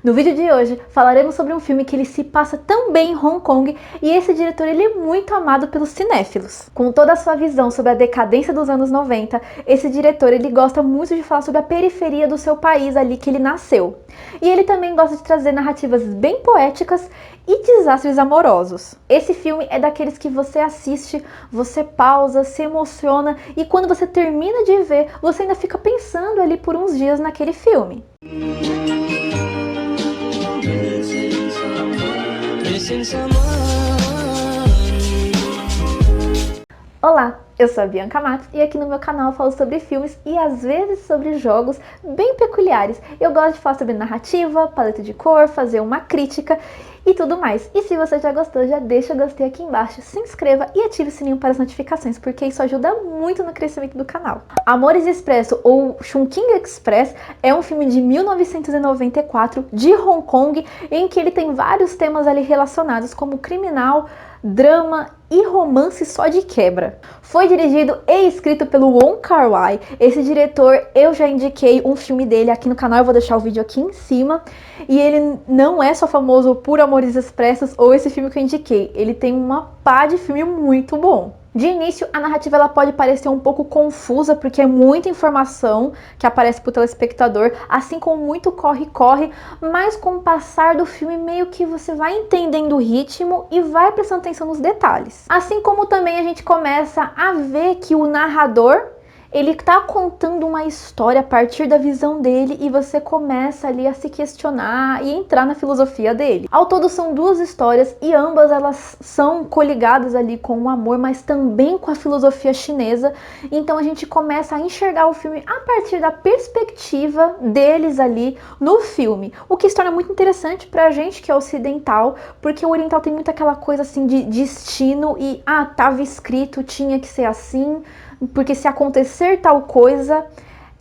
No vídeo de hoje falaremos sobre um filme que ele se passa tão bem em Hong Kong e esse diretor ele é muito amado pelos cinéfilos. Com toda a sua visão sobre a decadência dos anos 90, esse diretor ele gosta muito de falar sobre a periferia do seu país ali que ele nasceu. E ele também gosta de trazer narrativas bem poéticas e desastres amorosos. Esse filme é daqueles que você assiste, você pausa, se emociona e quando você termina de ver, você ainda fica pensando ali por uns dias naquele filme. Olá, eu sou a Bianca Matos e aqui no meu canal eu falo sobre filmes e às vezes sobre jogos bem peculiares. Eu gosto de falar sobre narrativa, paleta de cor, fazer uma crítica e tudo mais. E se você já gostou, já deixa o gostei aqui embaixo, se inscreva e ative o sininho para as notificações, porque isso ajuda muito no crescimento do canal. Amores Expresso ou Chungking Express é um filme de 1994 de Hong Kong, em que ele tem vários temas ali relacionados como criminal, drama e romance só de quebra. Foi dirigido e escrito pelo Wong Kar-wai. Esse diretor, eu já indiquei um filme dele aqui no canal, eu vou deixar o vídeo aqui em cima. E ele não é só famoso por Amores Expressos ou esse filme que eu indiquei. Ele tem uma pá de filme muito bom. De início, a narrativa ela pode parecer um pouco confusa, porque é muita informação que aparece para o telespectador, assim como muito corre-corre, mas com o passar do filme meio que você vai entendendo o ritmo e vai prestando atenção nos detalhes. Assim como também a gente começa a ver que o narrador ele tá contando uma história a partir da visão dele e você começa ali a se questionar e entrar na filosofia dele. Ao todo são duas histórias e ambas elas são coligadas ali com o amor, mas também com a filosofia chinesa. Então a gente começa a enxergar o filme a partir da perspectiva deles ali no filme. O que se torna muito interessante pra gente que é ocidental, porque o oriental tem muito aquela coisa assim de destino e tava escrito, tinha que ser assim, porque se acontecer tal coisa,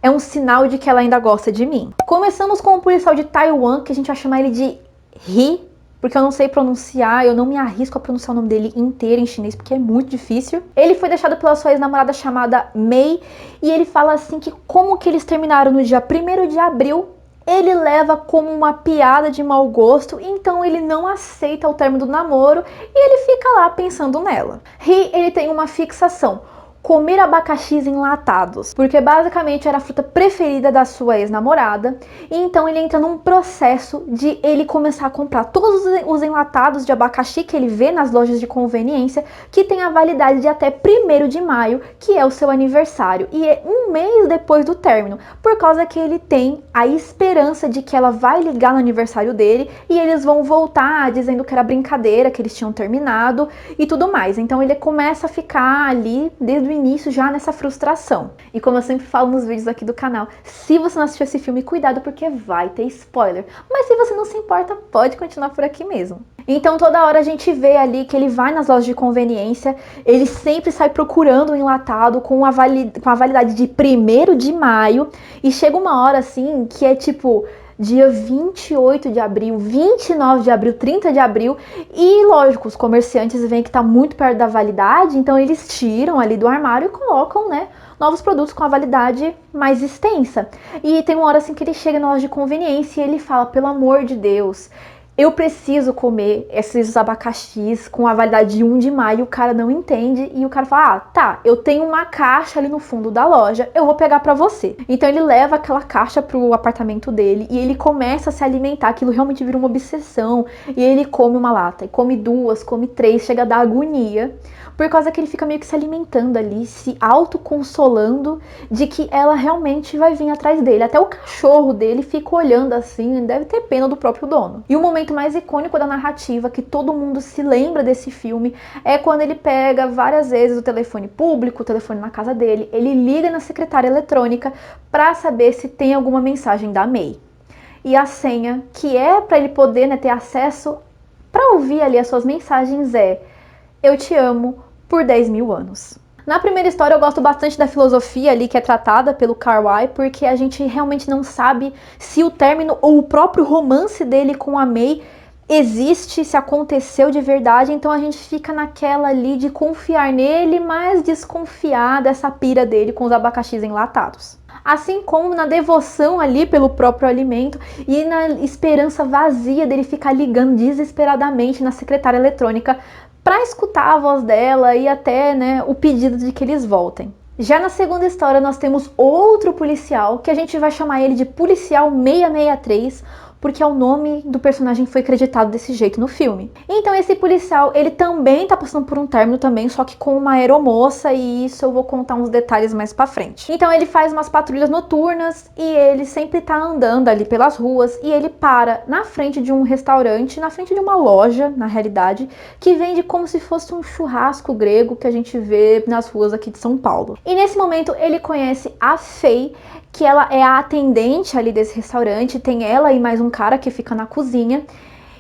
é um sinal de que ela ainda gosta de mim. Começamos com o policial de Taiwan, que a gente vai chamar ele de He, porque eu não sei pronunciar, eu não me arrisco a pronunciar o nome dele inteiro em chinês, porque é muito difícil. Ele foi deixado pela sua ex-namorada chamada Mei, e ele fala assim que como que eles terminaram no dia 1º de abril, ele leva como uma piada de mau gosto, então ele não aceita o término do namoro, e ele fica lá pensando nela. He, ele tem uma fixação: comer abacaxis enlatados, porque basicamente era a fruta preferida da sua ex-namorada, e então ele entra num processo de ele começar a comprar todos os enlatados de abacaxi que ele vê nas lojas de conveniência, que tem a validade de até 1º de maio, que é o seu aniversário, e é um mês depois do término, por causa que ele tem a esperança de que ela vai ligar no aniversário dele, e eles vão voltar dizendo que era brincadeira, que eles tinham terminado, e tudo mais. Então ele começa a ficar ali, desde o início já nessa frustração. E como eu sempre falo nos vídeos aqui do canal, se você não assistiu esse filme, cuidado porque vai ter spoiler. Mas se você não se importa, pode continuar por aqui mesmo. Então toda hora a gente vê ali que ele vai nas lojas de conveniência, ele sempre sai procurando um enlatado com a validade de 1º de maio, e chega uma hora assim que é tipo dia 28 de abril, 29 de abril, 30 de abril, e lógico, os comerciantes veem que tá muito perto da validade, então eles tiram ali do armário e colocam, né, novos produtos com a validade mais extensa. E tem uma hora assim que ele chega na loja de conveniência e ele fala: pelo amor de Deus, eu preciso comer esses abacaxis com a validade de 1 de maio, o cara não entende, e o cara fala: tá, eu tenho uma caixa ali no fundo da loja, eu vou pegar pra você. Então ele leva aquela caixa pro apartamento dele, e ele começa a se alimentar, aquilo realmente vira uma obsessão, e ele come uma lata, e come 2, come 3, chega a dar agonia, por causa que ele fica meio que se alimentando ali, se autoconsolando de que ela realmente vai vir atrás dele. Até o cachorro dele fica olhando assim, deve ter pena do próprio dono. E o momento mais icônico da narrativa, que todo mundo se lembra desse filme, é quando ele pega várias vezes o telefone público, o telefone na casa dele, ele liga na secretária eletrônica para saber se tem alguma mensagem da Mei. E a senha, que é para ele poder, né, ter acesso para ouvir ali as suas mensagens, é: eu te amo por 10 mil anos. Na primeira história eu gosto bastante da filosofia ali que é tratada pelo Kar-wai, porque a gente realmente não sabe se o término ou o próprio romance dele com a Mei existe, se aconteceu de verdade, então a gente fica naquela ali de confiar nele, mas desconfiar dessa pira dele com os abacaxis enlatados. assim como na devoção ali pelo próprio alimento e na esperança vazia dele ficar ligando desesperadamente na secretária eletrônica para escutar a voz dela e até, né, o pedido de que eles voltem. Já na segunda história nós temos outro policial, que a gente vai chamar ele de Policial 663, porque é o nome do personagem que foi acreditado desse jeito no filme. Então esse policial, ele também tá passando por um término também, só que com uma aeromoça, e isso eu vou contar uns detalhes mais pra frente. Então ele faz umas patrulhas noturnas e ele sempre tá andando ali pelas ruas e ele para na frente de um restaurante, na frente de uma loja, na realidade, que vende como se fosse um churrasco grego que a gente vê nas ruas aqui de São Paulo. E nesse momento ele conhece a Faye, que ela é a atendente ali desse restaurante, tem ela e mais um cara que fica na cozinha,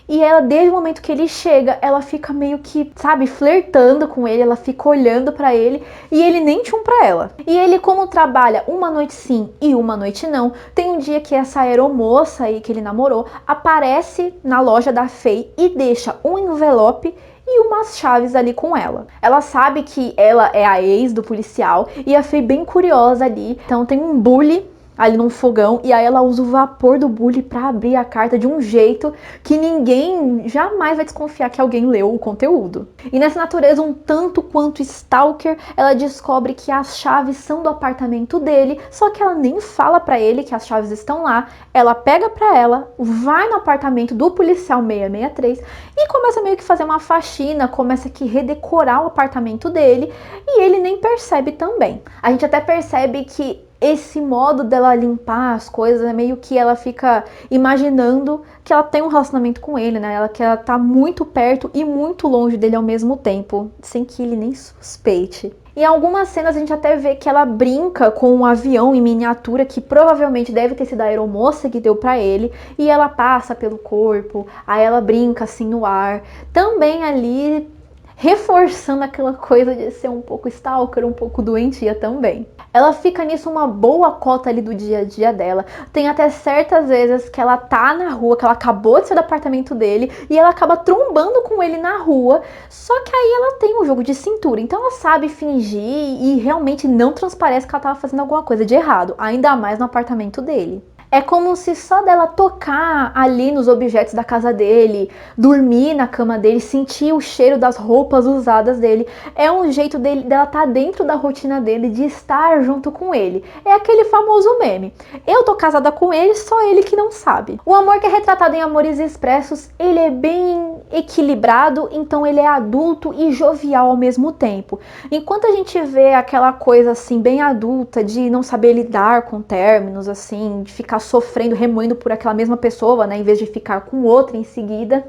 e ela, desde o momento que ele chega, ela fica meio que, sabe, flertando com ele, ela fica olhando pra ele, e ele nem tchum pra ela. E ele, como trabalha uma noite sim e uma noite não, tem um dia que essa aeromoça aí que ele namorou, aparece na loja da Faye e deixa um envelope e umas chaves ali com ela. Ela sabe que ela é a ex do policial e a Faye bem curiosa ali. Então tem um bule ali num fogão e aí ela usa o vapor do bule para abrir a carta de um jeito que ninguém jamais vai desconfiar que alguém leu o conteúdo. E nessa natureza um tanto quanto stalker, ela descobre que as chaves são do apartamento dele, só que ela nem fala para ele que as chaves estão lá. Ela pega para ela, vai no apartamento do policial 663 e começa meio que fazer uma faxina, começa que redecorar o apartamento dele e ele nem percebe também. A gente até percebe que esse modo dela limpar as coisas é meio que ela fica imaginando que ela tem um relacionamento com ele, né? Que ela tá muito perto e muito longe dele ao mesmo tempo, sem que ele nem suspeite. Em algumas cenas a gente até vê que ela brinca com um avião em miniatura que provavelmente deve ter sido a aeromoça que deu pra ele, e ela passa pelo corpo, aí ela brinca assim no ar, também ali reforçando aquela coisa de ser um pouco stalker, um pouco doentia também. Ela fica nisso uma boa cota ali do dia a dia dela. Tem até certas vezes que ela tá na rua, que ela acabou de sair do apartamento dele e ela acaba trombando com ele na rua, só que aí ela tem um jogo de cintura, então ela sabe fingir e realmente não transparece que ela tava fazendo alguma coisa de errado, ainda mais no apartamento dele. É como se só dela tocar ali nos objetos da casa dele, dormir na cama dele, sentir o cheiro das roupas usadas dele, é um jeito dela estar dentro da rotina dele, de estar junto com ele. É aquele famoso meme. Eu tô casada com ele, só ele que não sabe. O amor que é retratado em Amores Expressos, ele é bem equilibrado, então ele é adulto e jovial ao mesmo tempo. Enquanto a gente vê aquela coisa assim, bem adulta, de não saber lidar com términos, assim, de ficar sofrendo, remoendo por aquela mesma pessoa, né, em vez de ficar com outra em seguida.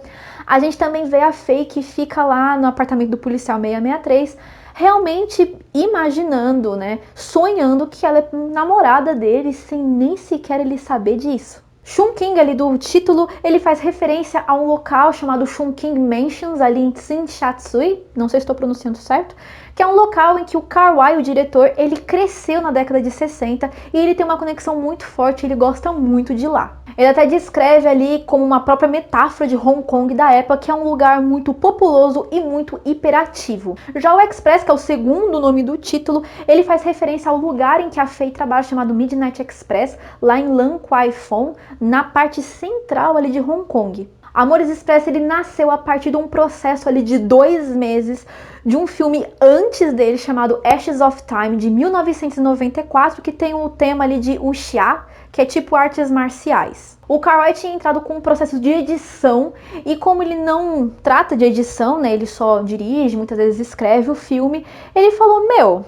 A gente também vê a Faye que fica lá no apartamento do policial 663, realmente imaginando, né, sonhando que ela é namorada dele, sem nem sequer ele saber disso. Chungking, ali do título, ele faz referência a um local chamado Chungking Mansions, ali em Tsinchatsui, não sei se estou pronunciando certo, que é um local em que o Kar-wai, o diretor, ele cresceu na década de 60 e ele tem uma conexão muito forte, ele gosta muito de lá. Ele até descreve ali como uma própria metáfora de Hong Kong da época, que é um lugar muito populoso e muito hiperativo. Já o Express, que é o segundo nome do título, ele faz referência ao lugar em que a Faye trabalha, chamado Midnight Express, lá em Lan Kwai Fong, na parte central ali de Hong Kong. Amores Express, ele nasceu a partir de um processo ali de 2 meses de um filme antes dele chamado Ashes of Time, de 1994, que tem o tema ali de wuxia, que é tipo artes marciais. O Kar-wai tinha entrado com um processo de edição e como ele não trata de edição, né, ele só dirige, muitas vezes escreve o filme, ele falou, eu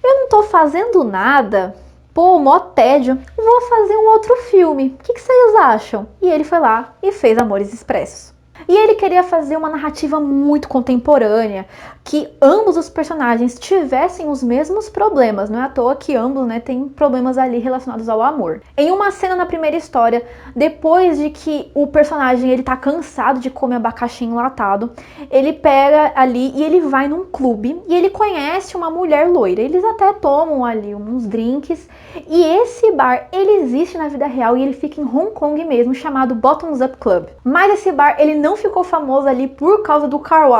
não tô fazendo nada, pô, mó tédio, vou fazer um outro filme, o que vocês acham? E ele foi lá e fez Amores Expressos. E ele queria fazer uma narrativa muito contemporânea, que ambos os personagens tivessem os mesmos problemas, não é à toa que ambos, né, têm problemas ali relacionados ao amor. Em uma cena na primeira história, depois de que o personagem ele tá cansado de comer abacaxi enlatado, ele pega ali e ele vai num clube e ele conhece uma mulher loira. Eles até tomam ali uns drinks E esse bar, ele existe na vida real e ele fica em Hong Kong mesmo, chamado Bottoms Up Club. Mas esse bar, ele não ficou famoso ali por causa do Carl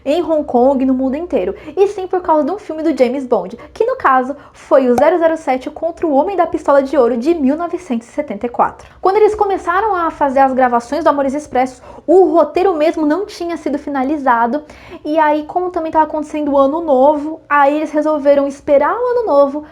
em Hong Kong e no mundo inteiro, e sim por causa de um filme do James Bond, que no caso foi o 007 contra o Homem da Pistola de Ouro de 1974. Quando eles começaram a fazer as gravações do Amores Expressos, o roteiro mesmo não tinha sido finalizado, e aí como também estava acontecendo o Ano Novo, aí eles resolveram esperar o Ano Novo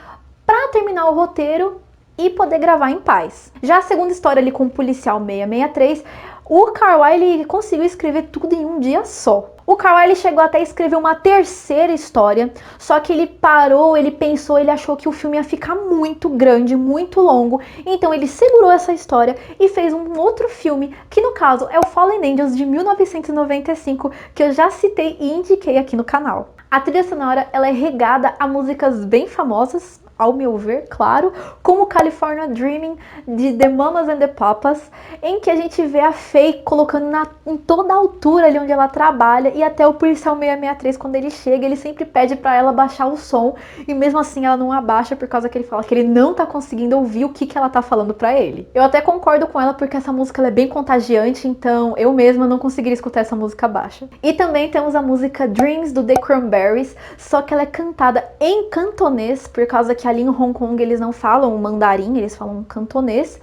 para terminar o roteiro e poder gravar em paz. Já a segunda história ali com o Policial 663, o Carl ele conseguiu escrever tudo em um dia só. O Carl ele chegou até a escrever uma terceira história, só que ele parou, ele pensou, ele achou que o filme ia ficar muito grande, muito longo, então ele segurou essa história e fez um outro filme, que no caso é o Fallen Angels de 1995, que eu já citei e indiquei aqui no canal. A trilha sonora ela é regada a músicas bem famosas, ao meu ver, claro, como California Dreaming, de The Mamas and the Papas, em que a gente vê a Faye colocando em toda a altura ali onde ela trabalha, e até o Policial 663, quando ele chega, ele sempre pede pra ela baixar o som, e mesmo assim ela não abaixa, por causa que ele fala que ele não tá conseguindo ouvir o que ela tá falando pra ele. Eu até concordo com ela, porque essa música ela é bem contagiante, então eu mesma não conseguiria escutar essa música baixa. E também temos a música Dreams, do The Cranberries, só que ela é cantada em cantonês, por causa que ali em Hong Kong eles não falam mandarim, eles falam cantonês.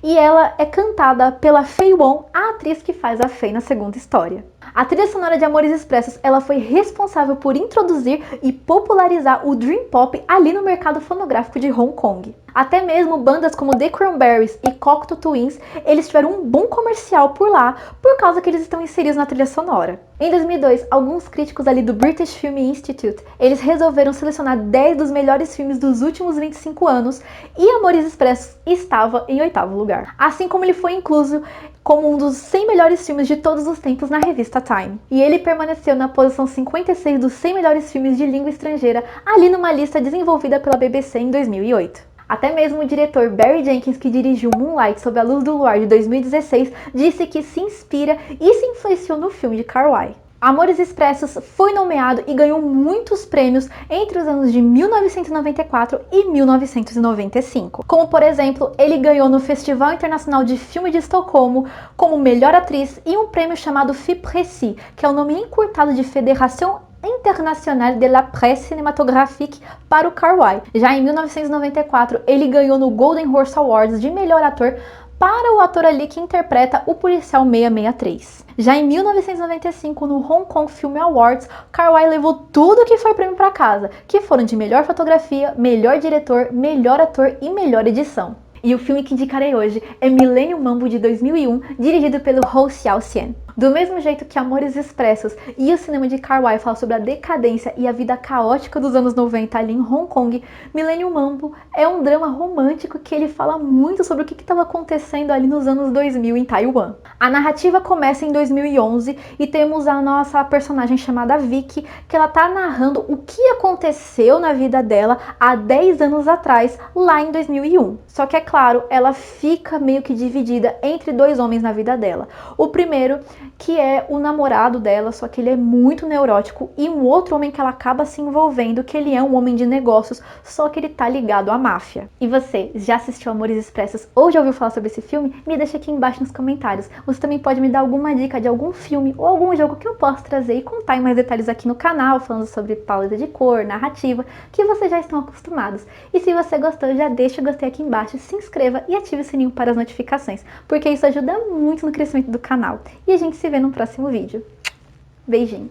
E ela é cantada pela Faye Wong, a atriz que faz a Faye na segunda história. A trilha sonora de Amores Expressos, ela foi responsável por introduzir e popularizar o Dream Pop ali no mercado fonográfico de Hong Kong. Até mesmo bandas como The Cranberries e Cocteau Twins, eles tiveram um bom comercial por lá, por causa que eles estão inseridos na trilha sonora. Em 2002, alguns críticos ali do British Film Institute, eles resolveram selecionar 10 dos melhores filmes dos últimos 25 anos, e Amores Expressos estava em 8º lugar. Assim como ele foi incluso como um dos 100 melhores filmes de todos os tempos na revista Time. E ele permaneceu na posição 56 dos 100 melhores filmes de língua estrangeira, ali numa lista desenvolvida pela BBC em 2008. Até mesmo o diretor Barry Jenkins, que dirigiu Moonlight Sob a Luz do Luar de 2016, disse que se inspira e se influenciou no filme de Carl. Amores Expressos foi nomeado e ganhou muitos prêmios entre os anos de 1994 e 1995. Como, por exemplo, ele ganhou no Festival Internacional de Filme de Estocolmo como melhor atriz e um prêmio chamado FIPRECI, que é o nome encurtado de Fédération Internacional de la Presse Cinématographique para o Carl. Já em 1994, ele ganhou no Golden Horse Awards de melhor ator para o ator ali que interpreta o Policial 663. Já em 1995, no Hong Kong Film Awards, Carl levou tudo que foi prêmio para casa, que foram de melhor fotografia, melhor diretor, melhor ator e melhor edição. E o filme que indicarei hoje é Millennium Mambo de 2001, dirigido pelo Hou Xiaoxian. Do mesmo jeito que Amores Expressos e o cinema de Carl falam sobre a decadência e a vida caótica dos anos 90 ali em Hong Kong, Millennium Mambo é um drama romântico que ele fala muito sobre o que estava acontecendo ali nos anos 2000 em Taiwan. A narrativa começa em 2011 e temos a nossa personagem chamada Vicky, que ela tá narrando o que aconteceu na vida dela há 10 anos atrás, lá em 2001. Só que é claro, ela fica meio que dividida entre dois homens na vida dela. O primeiro, que é o namorado dela, só que ele é muito neurótico, e um outro homem que ela acaba se envolvendo, que ele é um homem de negócios, só que ele tá ligado à máfia. E você, já assistiu Amores Expressos ou já ouviu falar sobre esse filme? Me deixa aqui embaixo nos comentários. Você também pode me dar alguma dica de algum filme ou algum jogo que eu possa trazer e contar em mais detalhes aqui no canal, falando sobre paleta de cor, narrativa, que vocês já estão acostumados. E se você gostou, já deixa o gostei aqui embaixo, se inscreva e ative o sininho para as notificações, porque isso ajuda muito no crescimento do canal. E a gente se vê no próximo vídeo. Beijinhos!